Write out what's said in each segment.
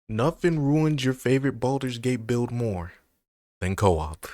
Nothing ruins your favorite Baldur's Gate build more than co-op.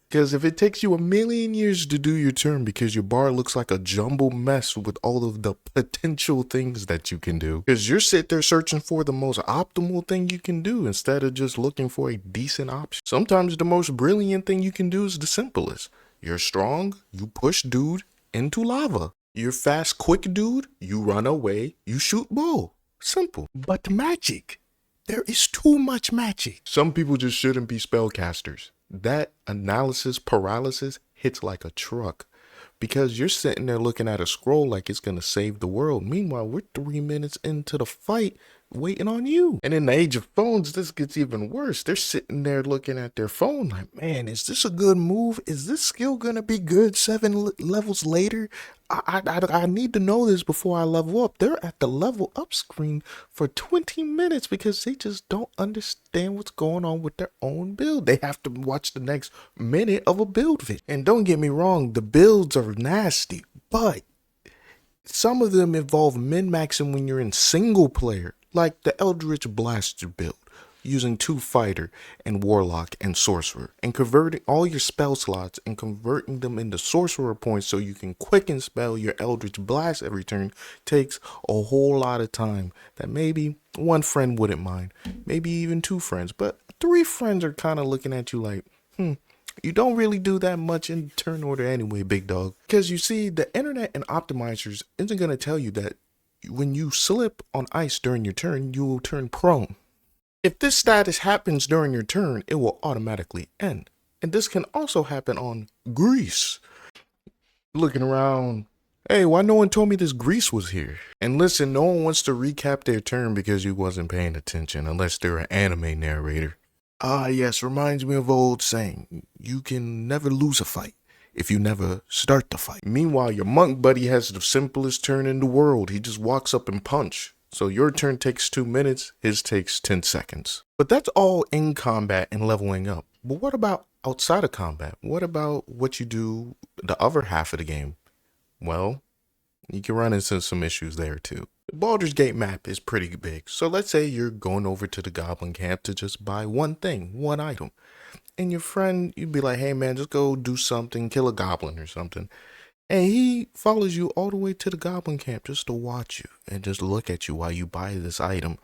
Because if it takes you a million years to do your turn because your bar looks like a jumbled mess with all of the potential things that you can do, because you're sitting there searching for the most optimal thing you can do instead of just looking for a decent option. Sometimes the most brilliant thing you can do is the simplest. You're strong, you push dude into lava. You're fast, quick dude, you run away, you shoot bow. Simple. But magic. There is too much magic. Some people just shouldn't be spellcasters. That analysis paralysis hits like a truck because you're sitting there looking at a scroll like it's going to save the world. Meanwhile, we're 3 minutes into the fight waiting on you. And in the age of phones, this gets even worse. They're sitting there looking at their phone like, man, is this a good move? Is this skill going to be good 7 levels later? I need to know this before I level up. They're at the level up screen for 20 minutes because they just don't understand what's going on with their own build. They have to watch the next minute of a build video. And don't get me wrong, the builds are nasty, but some of them involve min-maxing when you're in single player, like the Eldritch Blaster build, using 2 fighter and warlock and sorcerer, and converting all your spell slots and converting them into sorcerer points so you can quicken spell your Eldritch Blast every turn takes a whole lot of time that maybe one friend wouldn't mind, maybe even 2 friends, but 3 friends are kind of looking at you like, you don't really do that much in turn order anyway, big dog. Because you see, the internet and optimizers isn't going to tell you that when you slip on ice during your turn, you will turn prone. If this status happens during your turn, it will automatically end. And this can also happen on grease. Looking around, hey, why no one told me this grease was here? And listen, no one wants to recap their turn because you wasn't paying attention unless they're an anime narrator. Ah, yes, reminds me of an old saying, you can never lose a fight if you never start the fight. Meanwhile, your monk buddy has the simplest turn in the world. He just walks up and punch. So your turn takes 2 minutes, his takes 10 seconds. But that's all in combat and leveling up. But what about outside of combat? What about what you do the other half of the game? Well, you can run into some issues there too. The Baldur's Gate map is pretty big, so let's say you're going over to the Goblin camp to just buy one thing, one item. And your friend, you'd be like, hey man, just go do something, kill a goblin or something. And he follows you all the way to the Goblin camp just to watch you and just look at you while you buy this item.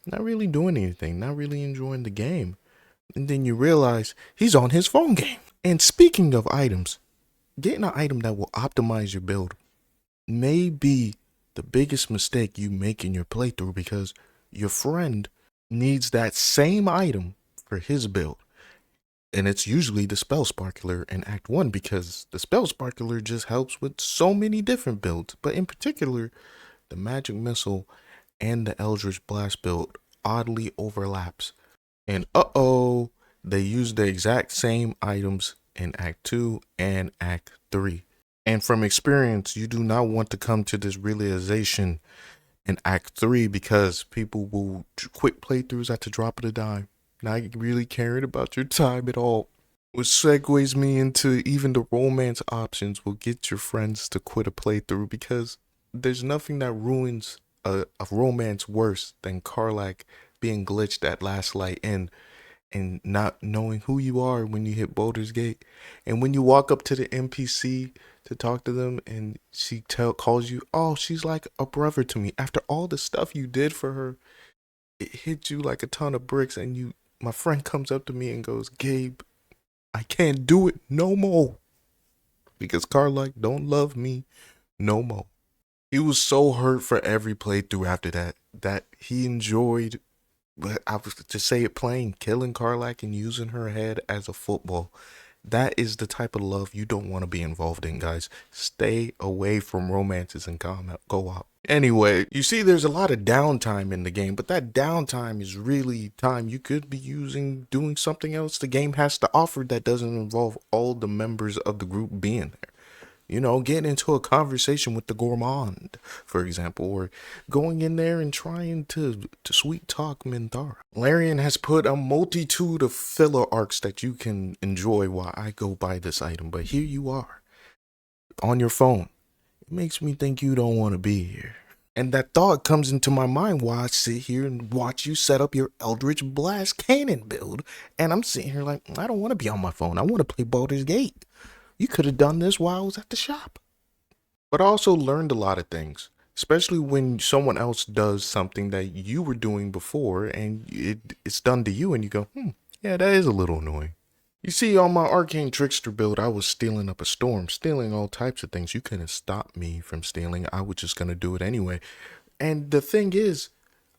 Not really doing anything, not really enjoying the game. And then you realize he's on his phone game. And speaking of items, getting an item that will optimize your build may be the biggest mistake you make in your playthrough because your friend needs that same item for his build. And it's usually the Spell Sparkler in Act 1 because the Spell Sparkler just helps with so many different builds. But in particular, the Magic Missile and the Eldritch Blast build oddly overlaps. And they use the exact same items in Act 2 and Act 3. And from experience, you do not want to come to this realization in Act 3 because people will quit playthroughs at the drop of a dime, not really caring about your time at all. Which segues me into even the romance options will get your friends to quit a playthrough because there's nothing that ruins a romance worse than Karlach being glitched at last light and not knowing who you are when you hit Baldur's Gate. And when you walk up to the NPC to talk to them and she calls you, oh, she's like a brother to me. After all the stuff you did for her, it hit you like a ton of bricks. And my friend comes up to me and goes, Gabe, I can't do it no more because Karlach don't love me no more. He was so hurt for every playthrough after that he enjoyed, but I was to say it plain, killing Karlach and using her head as a football. That is the type of love you don't want to be involved in, guys. Stay away from romances and co-op. Anyway, you see there's a lot of downtime in the game, but that downtime is really time you could be using doing something else the game has to offer that doesn't involve all the members of the group being there. You know, getting into a conversation with the gourmand, for example, or going in there and trying to sweet talk Minthara. Larian has put a multitude of filler arcs that you can enjoy while I go buy this item, but here you are, on your phone. It makes me think you don't want to be here. And that thought comes into my mind while I sit here and watch you set up your Eldritch Blast Cannon build. And I'm sitting here like, I don't want to be on my phone. I want to play Baldur's Gate. You could have done this while I was at the shop. But I also learned a lot of things, especially when someone else does something that you were doing before and it's done to you and you go, yeah, that is a little annoying. You see, on my Arcane Trickster build, I was stealing up a storm, stealing all types of things. You couldn't stop me from stealing. I was just going to do it anyway. And the thing is,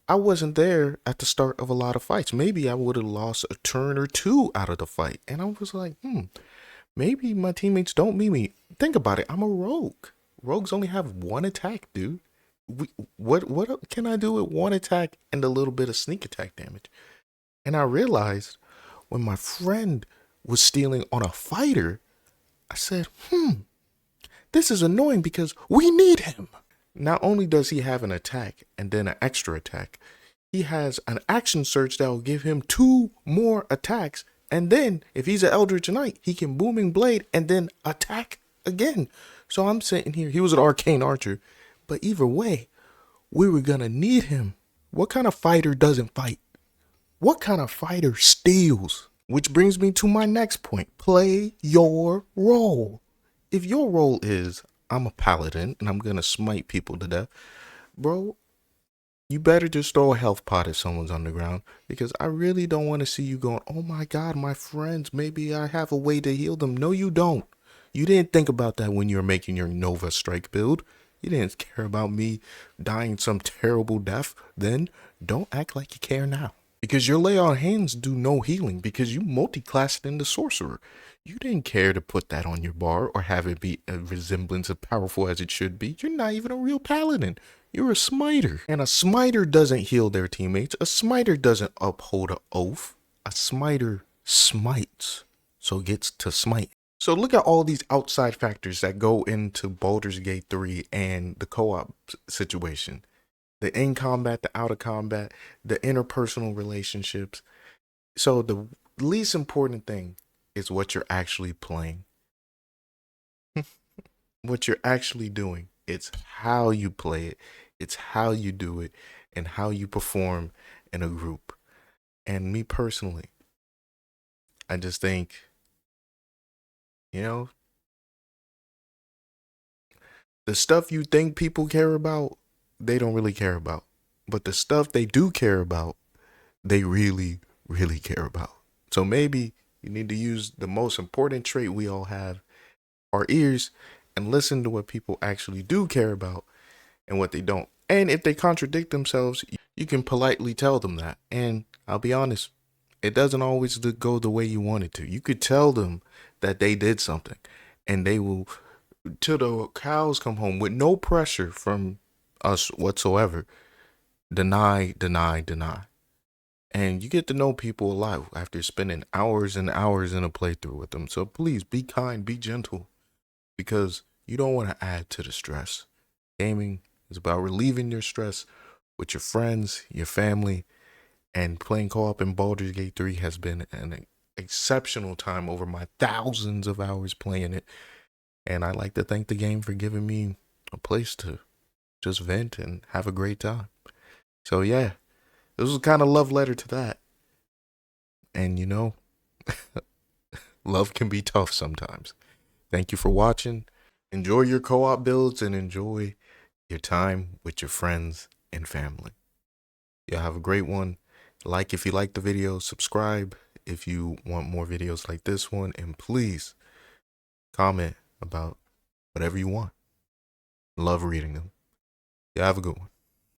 I wasn't there at the start of a lot of fights. Maybe I would have lost a turn or two out of the fight. And I was like, maybe my teammates don't meet me. Think about it. I'm a rogue. Rogues only have one attack, dude. What can I do with one attack and a little bit of sneak attack damage? And I realized when my friend was stealing on a fighter, I said, this is annoying because we need him. Not only does he have an attack and then an extra attack, he has an action surge that will give him 2 more attacks. And then if he's an Eldritch Knight, he can Booming Blade and then attack again. So I'm sitting here. He was an Arcane Archer. But either way, we were going to need him. What kind of fighter doesn't fight? What kind of fighter steals? Which brings me to my next point. Play your role. If your role is, I'm a paladin and I'm going to smite people to death, bro, you better just throw a health pot if someone's on the ground, because I really don't want to see you going, oh my God, my friends, maybe I have a way to heal them. No, you don't. You didn't think about that when you were making your Nova Strike build. You didn't care about me dying some terrible death. Then don't act like you care now. Because your lay on hands do no healing because you multi-classed into sorcerer. You didn't care to put that on your bar or have it be a resemblance of powerful as it should be. You're not even a real paladin. You're a smiter. And a smiter doesn't heal their teammates. A smiter doesn't uphold an oath. A smiter smites, so gets to smite. So look at all these outside factors that go into Baldur's Gate 3 and the co-op situation. The in combat, the out of combat, the interpersonal relationships. So the least important thing is what you're actually playing. What you're actually doing. It's how you play it. It's how you do it and how you perform in a group. And me personally, I just think, the stuff you think people care about, they don't really care about. But the stuff they do care about, they really, really care about. So maybe you need to use the most important trait we all have, our ears, and listen to what people actually do care about and what they don't. And if they contradict themselves, you can politely tell them that. And I'll be honest, it doesn't always go the way you want it to. You could tell them that they did something and they will, till the cows come home, with no pressure from us whatsoever, deny. And you get to know people a lot after spending hours and hours in a playthrough with them. So please be kind, be gentle, because you don't want to add to the stress. Gaming is about relieving your stress with your friends, your family, and playing co-op in Baldur's Gate 3 has been an exceptional time over my thousands of hours playing it. And I'd like to thank the game for giving me a place to just vent and have a great time. So yeah, this was kind of love letter to that. And love can be tough sometimes. Thank you for watching. Enjoy your co-op builds and enjoy your time with your friends and family. Y'all have a great one. Like if you like the video, subscribe if you want more videos like this one, and please comment about whatever you want. Love reading them. Y'all have a good one.